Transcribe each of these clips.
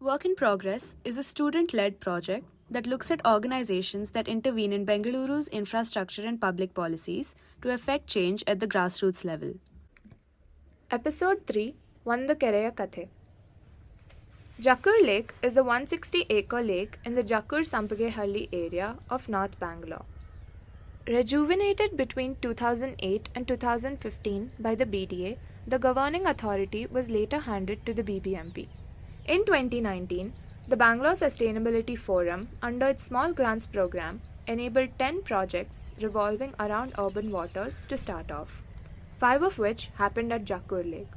Work in Progress is a student-led project that looks at organizations that intervene in Bengaluru's infrastructure and public policies to effect change at the grassroots level. Episode 3 Ondu Kereya Kathe. Jakkur Lake is a 160-acre lake in the Jakkur area of North Bangalore. Rejuvenated between 2008 and 2015 by the BDA, the governing authority was later handed to the BBMP. In 2019, the Bengaluru Sustainability Forum, under its small grants program, enabled 10 projects revolving around urban waters to start off, 5 of which happened at Jakkur Lake.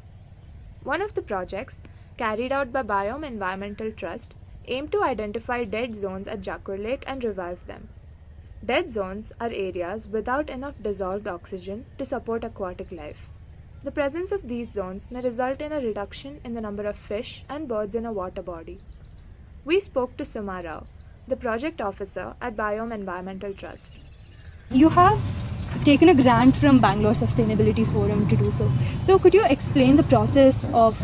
One of the projects, carried out by BIOME Environmental Trust, aimed to identify dead zones at Jakkur Lake and revive them. Dead zones are areas without enough dissolved oxygen to support aquatic life. The presence of these zones may result in a reduction in the number of fish and birds in a water body. We spoke to Suma Rao, the project officer at BIOME Environmental Trust. You have taken a grant from Bengaluru Sustainability Forum to do so. So could you explain the process of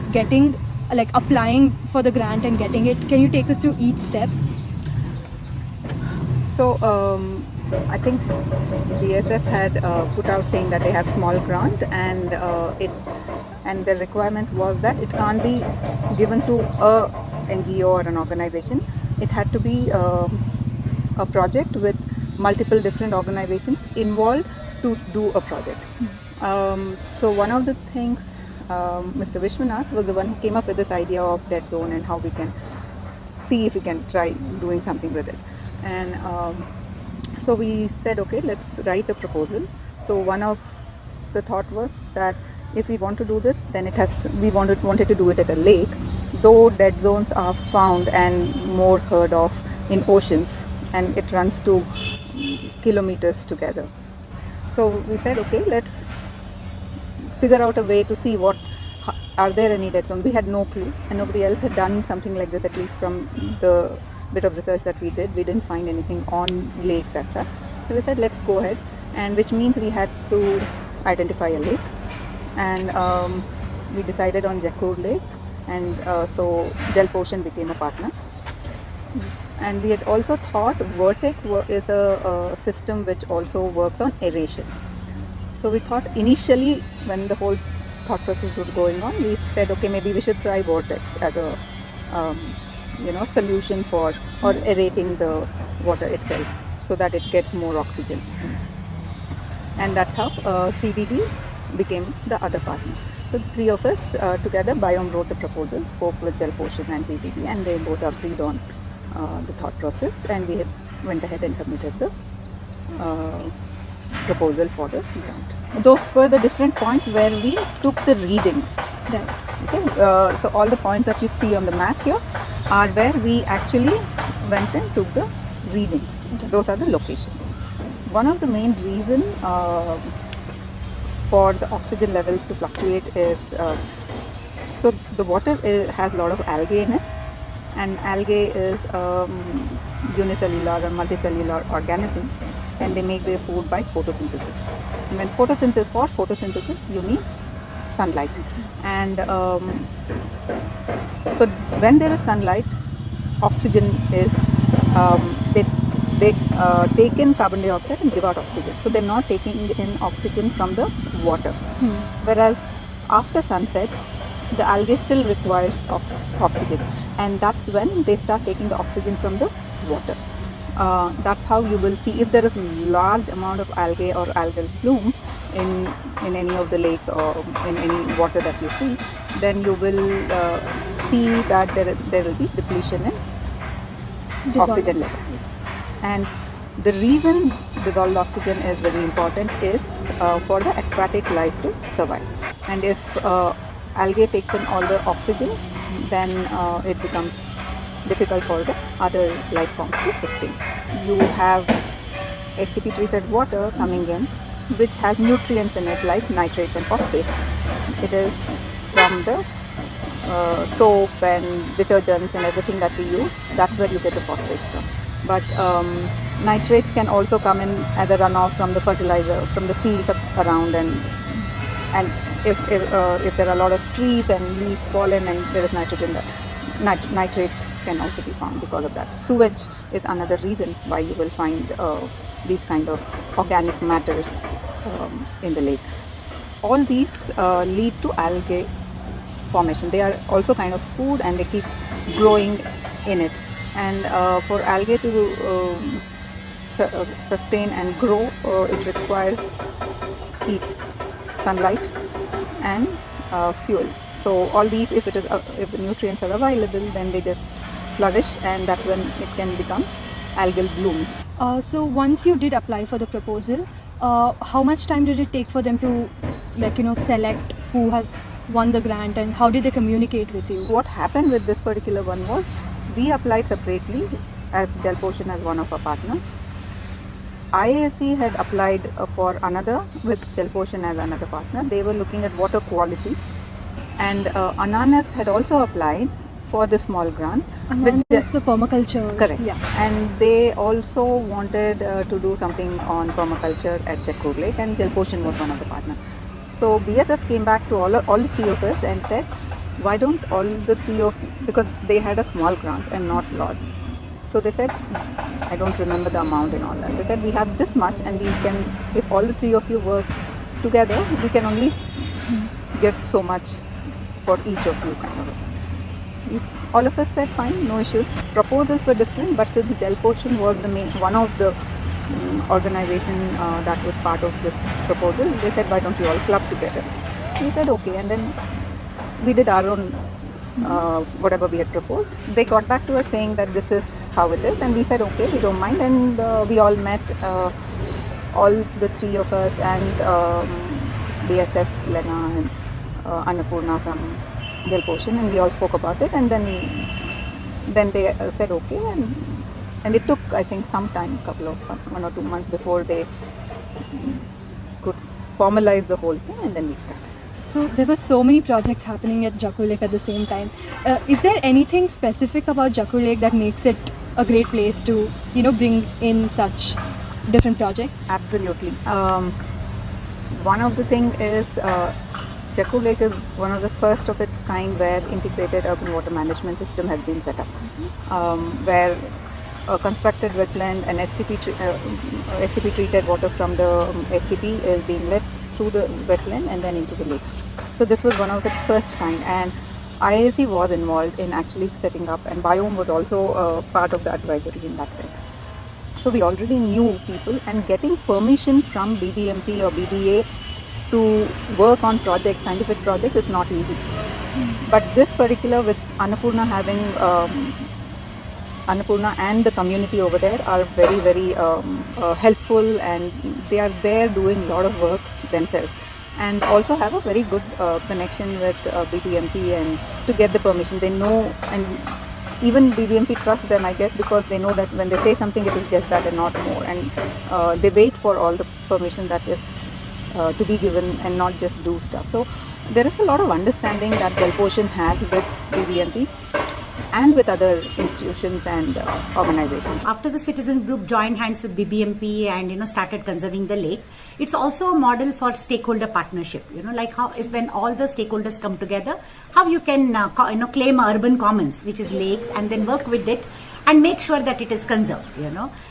applying for the grant and getting it? Can you take us through each step? So I think BSF had put out saying that they have small grant, and the requirement was that it can't be given to a NGO or an organization. It had to be a project with multiple different organizations involved to do a project. So one of the things, Mr. Vishwanath was the one who came up with this idea of dead zone and how we can see if we can try doing something with it. And so we said, okay, let's write a proposal. So one of the thought was that if we want to do this, then we wanted to do it at a lake, though dead zones are found and more heard of in oceans, and it runs to kilometers together. So we said, okay, let's figure out a way to see are there any dead zones. We had no clue, and nobody else had done something like this, at least from the bit of research that we did. We didn't find anything on lakes as such. So we said, let's go ahead, and which means we had to identify a lake, and we decided on Jakkur Lake, and so JalaPoshan became a partner. And we had also thought Vertex is a system which also works on aeration. So we thought initially, when the whole thought process was going on, we said, okay, maybe we should try Vertex as a solution for aerating the water itself so that it gets more oxygen. And that's how CBD became the other partner. So the three of us together, BIOME wrote the proposal, spoke with JalaPoshan and CBD, and they both agreed on the thought process, and we went ahead and submitted the proposal for the grant. Those were the different points where we took the readings. Right. Okay. So all the points that you see on the map here are where we actually went and took the readings. Okay. Those are the locations. One of the main reasons for the oxygen levels to fluctuate is so the water has a lot of algae in it, and algae is unicellular or multicellular organism, and they make their food by photosynthesis. And when for photosynthesis you need sunlight, and so when there is sunlight, oxygen is they take in carbon dioxide and give out oxygen. So they're not taking in oxygen from the water. Whereas after sunset, the algae still requires oxygen, and that's when they start taking the oxygen from the water. That's how you will see, if there is a large amount of algae or algal blooms in any of the lakes or in any water that you see, then you will see that there will be depletion in oxygen level. And the reason dissolved oxygen is very important is for the aquatic life to survive. And if algae takes in all the oxygen, then it becomes difficult for the other life forms to sustain. You have STP treated water coming in, which has nutrients in it like nitrates and phosphates. It is from the soap and detergents and everything that we use. That's where you get the phosphates from. But nitrates can also come in as a runoff from the fertilizer, from the fields around, and if there are a lot of trees and leaves fallen and there is nitrogen, nitrates can also be found because of that. Sewage is another reason why you will find these kind of organic matters in the lake. All these lead to algae formation. They are also kind of food and they keep growing in it. And for algae to sustain and grow, it requires heat, sunlight and fuel. So all these, if the nutrients are available, then they just flourish, and that's when it can become algal blooms. So once you did apply for the proposal, how much time did it take for them to select who has won the grant, and how did they communicate with you? What happened with this particular one was, we applied separately as JalaPoshan as one of our partners. IASC had applied for another with JalaPoshan as another partner. They were looking at water quality, and Ananas had also applied for the small grant. Ananas is the permaculture. Correct. Yeah. And they also wanted to do something on permaculture at Jakkur Lake, and JalaPoshan was one of the partners. So BSF came back to all the three of us and said, why don't all the three of you, because they had a small grant and not large. So they said, I don't remember the amount and all that. They said, we have this much, and we can, if all the three of you work together, we can only give so much for each of you, kind of. All of us said, fine, no issues. Proposals were different, but the JalaPoshan was the main, one of the organization that was part of this proposal. They said, why don't you all club together? We said, okay, and then we did our own whatever we had proposed. They got back to us saying that this is how it is, and we said, okay, we don't mind, and we all met, all the three of us, and BSF, Lena and Annapurna from JalaPoshan, and we all spoke about it, and then they said okay, and it took, I think, some time, couple of 1 or 2 months before they could formalize the whole thing, and then we started. So there were so many projects happening at Jakkur Lake at the same time. Is there anything specific about Jakkur Lake that makes it a great place to, bring in such different projects? Absolutely. One of the things is Jakkur Lake is one of the first of its kind where integrated urban water management system has been set up, where a constructed wetland and STP treated water from the STP is being led through the wetland and then into the lake. So this was one of its first kind, and IAC was involved in actually setting up, and BIOME was also part of the advisory in that sense. So we already knew people, and getting permission from BBMP or BDA to work on projects, scientific projects, is not easy. But this particular, with Annapurna having Annapurna and the community over there are very, very helpful, and they are there doing a lot of work themselves, and also have a very good connection with BBMP, and to get the permission, they know, and even BBMP trusts them, I guess, because they know that when they say something, it is just that and not more, and they wait for all the permission that is to be given and not just do stuff. So there is a lot of understanding that JalaPoshan has with BBMP and with other institutions and organizations. After the citizen group joined hands with BBMP and started conserving the lake, it's also a model for stakeholder partnership. Like how, if when all the stakeholders come together, how you can claim urban commons, which is lakes, and then work with it and make sure that it is conserved.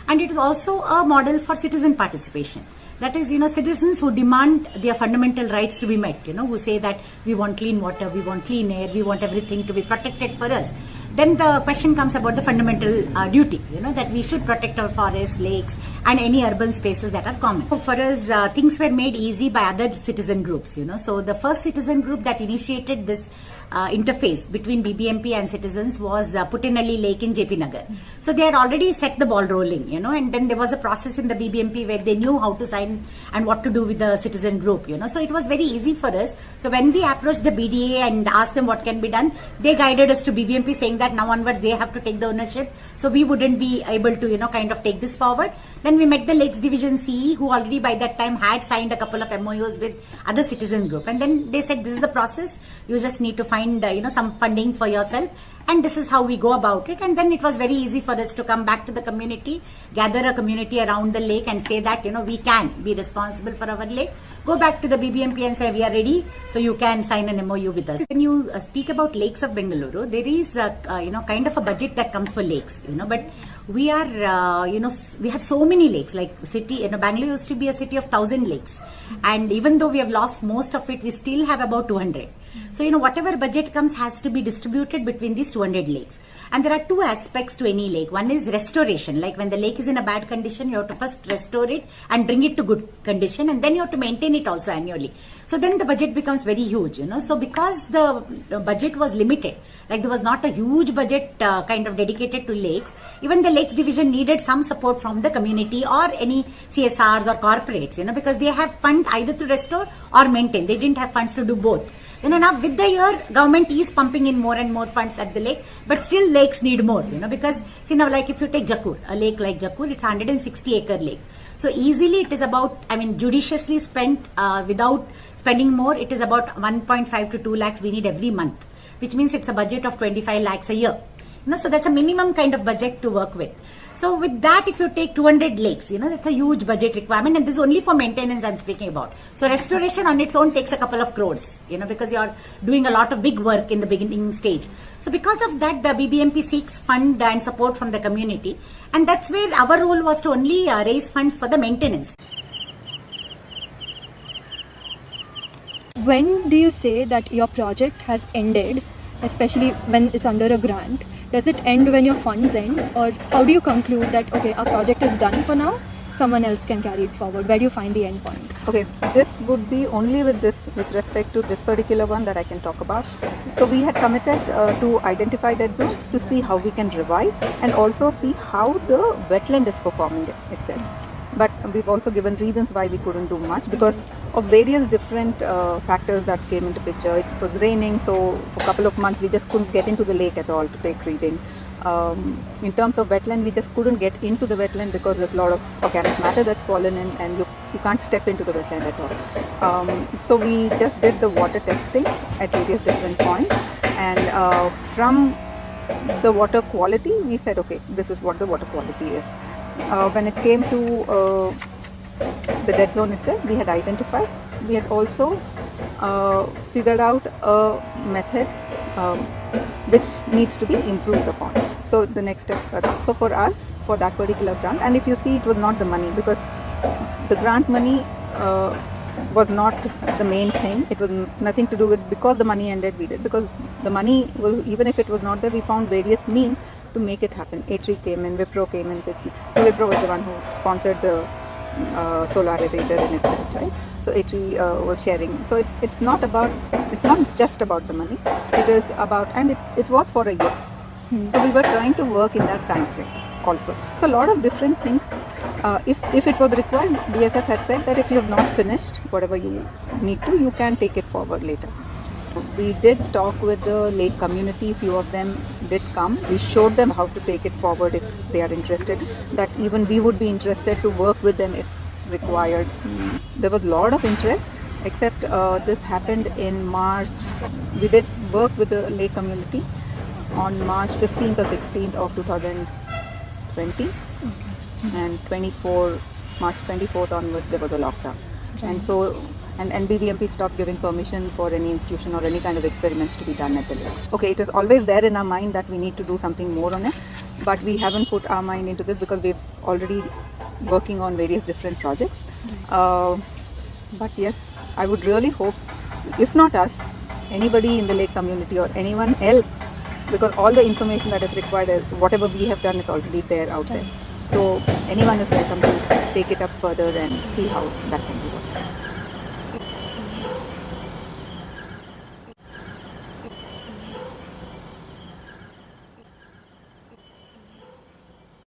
And it is also a model for citizen participation. That is, citizens who demand their fundamental rights to be met, who say that we want clean water, we want clean air, we want everything to be protected for us. Then the question comes about the fundamental duty, that we should protect our forests, lakes, and any urban spaces that are common. So for us, things were made easy by other citizen groups, So the first citizen group that initiated this interface between BBMP and citizens was Puttinalli Lake in JP Nagar. So they had already set the ball rolling, and then there was a process in the BBMP where they knew how to sign and what to do with the citizen group, So it was very easy for us. So when we approached the BDA and asked them what can be done, they guided us to BBMP, saying that now onwards they have to take the ownership. So we wouldn't be able to, kind of take this forward. Then we met the Lakes Division CE, who already by that time had signed a couple of MOUs with other citizen group. And then they said, this is the process. You just need to find find some funding for yourself, and this is how we go about it. And then it was very easy for us to come back to the community, gather a community around the lake and say that we can be responsible for our lake, go back to the BBMP and say we are ready, so you can sign an MOU with us. When you speak about lakes of Bengaluru, there is kind of a budget that comes for lakes, but we are we have so many lakes. Like city, Bangalore used to be a city of 1,000 lakes, and even though we have lost most of it, we still have about 200. So whatever budget comes has to be distributed between these 200 lakes. And there are two aspects to any lake. One is restoration. Like when the lake is in a bad condition, you have to first restore it and bring it to good condition, and then you have to maintain it also annually. So then the budget becomes very huge, So because the budget was limited, like there was not a huge budget kind of dedicated to lakes, even the lakes division needed some support from the community or any CSRs or corporates, because they have fund either to restore or maintain. They didn't have funds to do both. Now with the year, government is pumping in more and more funds at the lake, but still lakes need more, because like if you take Jakkur, a lake like Jakkur, it's 160-acre lake. So easily it is about, judiciously spent without spending more, it is about 1.5 to 2 lakhs we need every month, which means it's a budget of 25 lakhs a year. So that's a minimum kind of budget to work with. So with that, if you take 200 lakes, that's a huge budget requirement, and this is only for maintenance I'm speaking about. So restoration on its own takes a couple of crores, because you're doing a lot of big work in the beginning stage. So because of that, the BBMP seeks fund and support from the community, and that's where our role was to only raise funds for the maintenance. When do you say that your project has ended, especially when it's under a grant? Does it end when your funds end, or how do you conclude that, okay, our project is done for now, someone else can carry it forward? Where do you find the end point? Okay, this would be only with respect to this particular one that I can talk about. So we had committed to identify dead zones to see how we can revive and also see how the wetland is performing itself. But we've also given reasons why we couldn't do much because of various different factors that came into picture. It was raining, so for a couple of months we just couldn't get into the lake at all to take readings. In terms of wetland, we just couldn't get into the wetland because there's a lot of organic matter that's fallen in, and you can't step into the wetland at all. So we just did the water testing at various different points, and from the water quality, we said, okay, this is what the water quality is. When it came to the dead zone itself, we had identified. We had also figured out a method which needs to be improved upon. So the next steps are that. So for us, for that particular grant, and if you see, it was not the money, because the grant money was not the main thing. It was nothing to do with, because the money ended, we did. Because the money was, even if it was not there, we found various means to make it happen. A3 came in, Wipro came in. Wipro was the one who sponsored the solar aerator in itself, right? So A3 was sharing. So it's not just about the money. It is about, and it was for a year. So we were trying to work in that time frame also. So a lot of different things. If it was required, BSF had said that if you have not finished whatever you need to, you can take it forward later. We did talk with the lake community. Few of them did come. We showed them how to take it forward if they are interested. That even we would be interested to work with them if required. There was a lot of interest, except this happened in March. We did work with the lake community on March 15th or 16th of 2020, and March 24th onwards there was a lockdown. And so and BBMP stopped giving permission for any institution or any kind of experiments to be done at the lake. Okay, it is always there in our mind that we need to do something more on it, but we haven't put our mind into this because we're already working on various different projects. But yes, I would really hope, if not us, anybody in the lake community or anyone else, because all the information that is required, whatever we have done is already there out there. So anyone is welcome to take it up further and see how that can be worked.